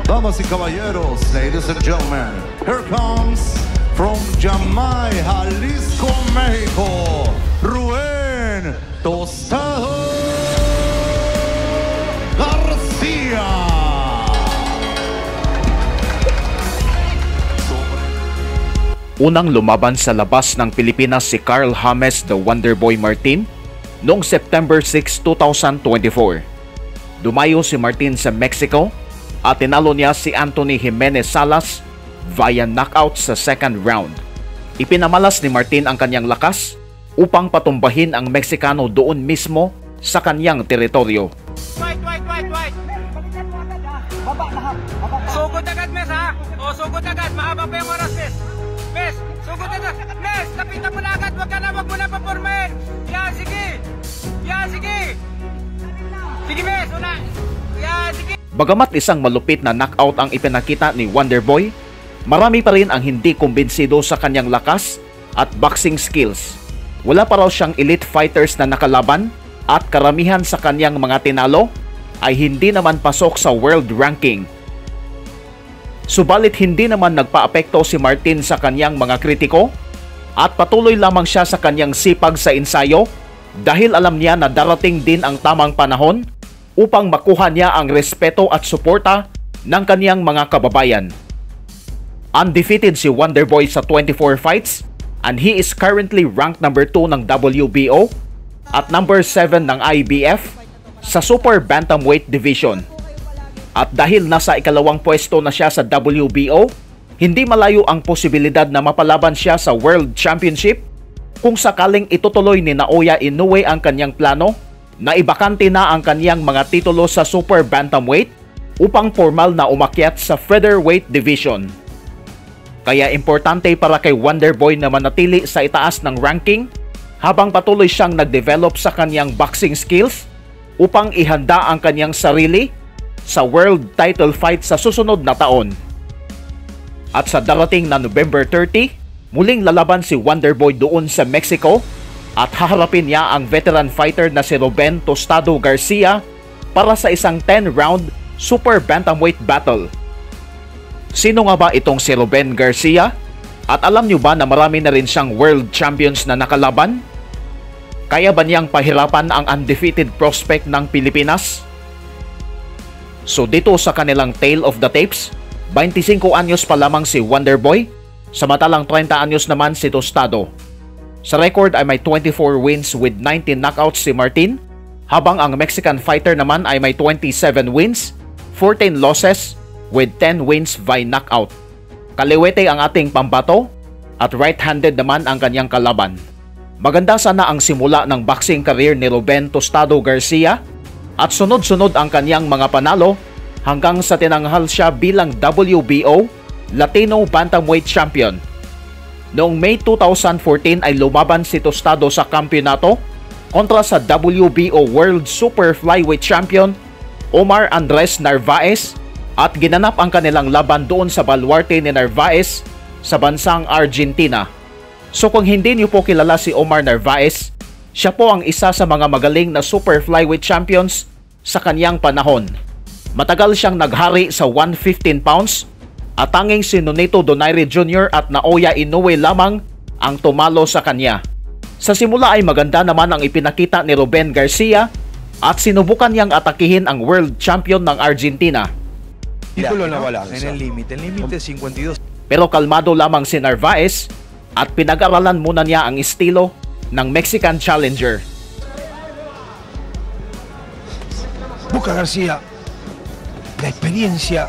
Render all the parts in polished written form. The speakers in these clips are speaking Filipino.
Damas y caballeros, ladies and gentlemen, here comes from Jamay, Jalisco, Mexico, Rubén Tostado Garcia. Unang lumaban sa labas ng Pilipinas si Carl James the Wonderboy Martin noong September 6, 2024. Dumayo si Martin sa Mexico at tinalo niya si Anthony Jimenez Salas via knockout sa second round. Ipinamalas ni Martin ang kanyang lakas upang patumbahin ang Meksikano doon mismo sa kanyang teritoryo. Wait! Sugod agad, Mes, ha? O, sugod agad. Mahaba pa yung oras, Mes. Mes, sugod agad. Mes, kapitan mo na agad. Wag mo na papormahin. Yan, sige. Sige, Mes, una. Yan, sige. Bagamat isang malupit na knockout ang ipinakita ni Wonderboy, marami pa rin ang hindi kumbinsido sa kanyang lakas at boxing skills. Wala pa raw siyang elite fighters na nakalaban at karamihan sa kanyang mga tinalo ay hindi naman pasok sa world ranking. Subalit hindi naman nagpaapekto si Martin sa kanyang mga kritiko at patuloy lamang siya sa kanyang sipag sa ensayo dahil alam niya na darating din ang tamang panahon upang makuha niya ang respeto at suporta ng kaniyang mga kababayan. Undefeated si Wonderboy sa 24 fights and he is currently ranked number 2 ng WBO at number 7 ng IBF sa Super Bantamweight Division. At dahil nasa ikalawang pwesto na siya sa WBO, hindi malayo ang posibilidad na mapalaban siya sa World Championship kung sakaling itutuloy ni Naoya Inoue ang kanyang plano na ibakante na ang kaniyang mga titulo sa Super Bantamweight upang formal na umakyat sa Featherweight Division. Kaya importante para kay Wonderboy na manatili sa itaas ng ranking habang patuloy siyang nag-develop sa kaniyang boxing skills upang ihanda ang kaniyang sarili sa world title fight sa susunod na taon. At sa darating na November 30, muling lalaban si Wonderboy doon sa Mexico at haharapin niya ang veteran fighter na si Rubén Tostado Garcia para sa isang 10-round Super Bantamweight battle. Sino nga ba itong si Rubén Garcia? At alam nyo ba na marami na rin siyang world champions na nakalaban? Kaya ba niyang pahirapan ang undefeated prospect ng Pilipinas? So dito sa kanilang Tale of the Tapes, 25 anyos pa lamang si Wonderboy, samantalang 30 anyos naman si Tostado. Sa record ay may 24 wins with 19 knockouts si Martin, habang ang Mexican fighter naman ay may 27 wins, 14 losses with 10 wins by knockout. Kaliwete ang ating pambato at right-handed naman ang kanyang kalaban. Maganda sana ang simula ng boxing career ni Rubén Tostado Garcia at sunod-sunod ang kanyang mga panalo hanggang sa tinanghal siya bilang WBO Latino Bantamweight Champion. Noong May 2014 ay lumaban si Tostado sa kampyonato kontra sa WBO World Super Flyweight Champion Omar Andres Narvaez at ginanap ang kanilang laban doon sa baluarte ni Narvaez sa bansang Argentina. So kung hindi niyo po kilala si Omar Narvaez, siya po ang isa sa mga magaling na Super Flyweight Champions sa kanyang panahon. Matagal siyang naghari sa 115 pounds at tanging si Nonito Donaire Jr. at Naoya Inoue lamang ang tumalo sa kanya. Sa simula ay maganda naman ang ipinakita ni Rubén Garcia at sinubukan niyang atakihin ang world champion ng Argentina. Título en la balanza. En el límite 52. Pero kalmado lamang si Narvaez at pinag-aralan muna niya ang estilo ng Mexican challenger. Busca García la experiencia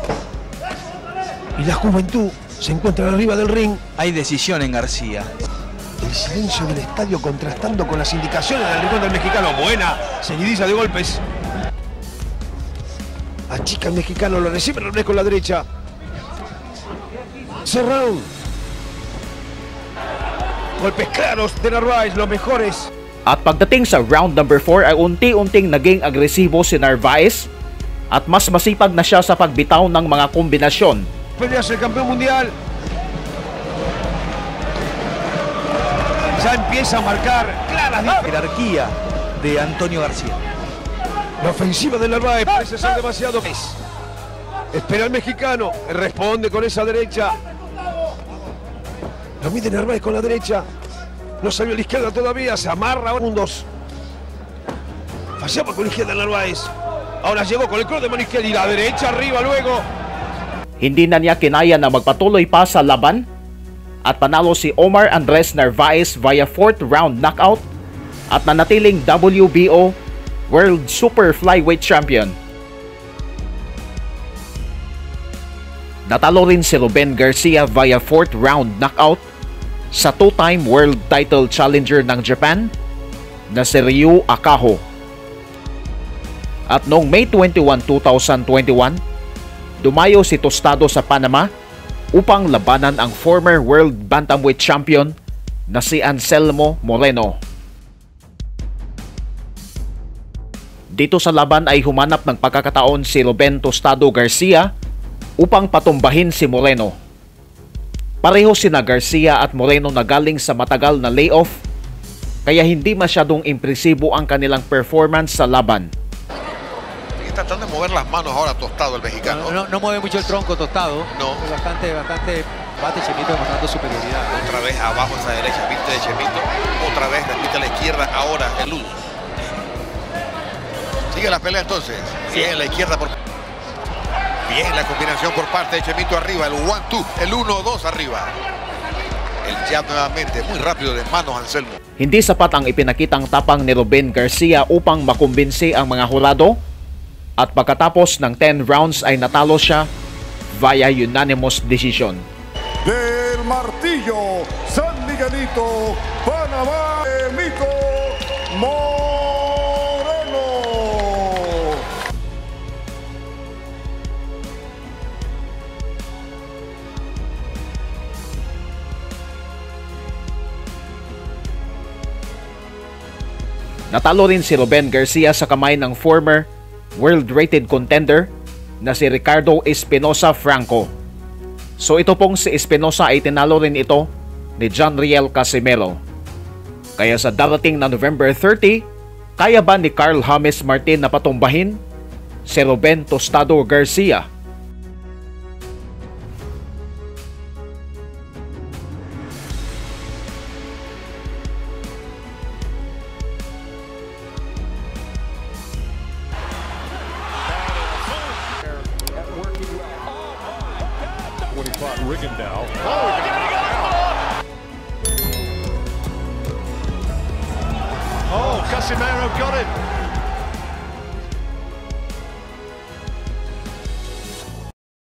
y la juventud se encuentran arriba del ring. Hay decisión en García. El silencio del estadio contrastando con las indicaciones del rincón del mexicano. Buena seguidiza de golpes. Achica el mexicano, lo recibe René con la derecha. Cerrón. Golpes claros de Narvaez, los mejores. At pagdating sa round number 4 ay unti-unting naging agresibo si Narvaez at mas masipag na siya sa pagbitaw ng mga kombinasyon. Peleas el campeón mundial. Ya empieza a marcar claras Jerarquía de Antonio García. La ofensiva de Narváez parece ser demasiado. Espera el mexicano. Responde con esa derecha. Lo mide Narváez con la derecha. No salió a la izquierda todavía. Se amarra. Segundos. Fallaba con la izquierda Narváez. Ahora llegó con el cross de mano izquierda y la derecha arriba luego. Hindi na niya kinaya na magpatuloy pa sa laban at panalo si Omar Andres Narvaez via 4th round knockout at nanatiling WBO World Super Flyweight Champion. Natalo rin si Ruben Garcia via 4th round knockout sa 2-time world title challenger ng Japan na si Ryu Akaho. At noong May 21, 2021, dumayo si Tostado sa Panama upang labanan ang former world bantamweight champion na si Anselmo Moreno. Dito sa laban ay humanap ng pagkakataon si Ruben Tostado Garcia upang patumbahin si Moreno. Pareho sina Garcia at Moreno na galing sa matagal na layoff kaya hindi masyadong impresibo ang kanilang performance sa laban. Tratando de mover las manos ahora Tostado el mexicano. No mueve mucho el tronco Tostado. No. Bastante bate Chemito demostrando superioridad. Otra vez abajo esa derecha, viste de Chemito. Otra vez repite a la izquierda, ahora el Luz. Sigue la pelea entonces. Bien la izquierda por... Bien la combinación por parte de Chemito arriba. El 1-2, el 1-2 arriba. El jab nuevamente, muy rápido de manos Anselmo. Hindi sapat ang ipinakitang tapang ni Ruben Garcia upang makumbinsi ang mga hurado. At pagkatapos ng 10 rounds ay natalo siya via unanimous decision. Del Martillo, San Miguelito, Panamá, Mito Moreno. Natalo rin si Ruben Garcia sa kamay ng former world-rated contender na si Ricardo Espinosa Franco. So ito pong si Espinosa ay tinalo rin ito ni John Riel Casimero. Kaya sa darating na November 30, kaya ba ni Carl James Martin na patumbahin si Ruben Tostado Garcia? When he fought Rigondeaux. Oh, Casimero got it.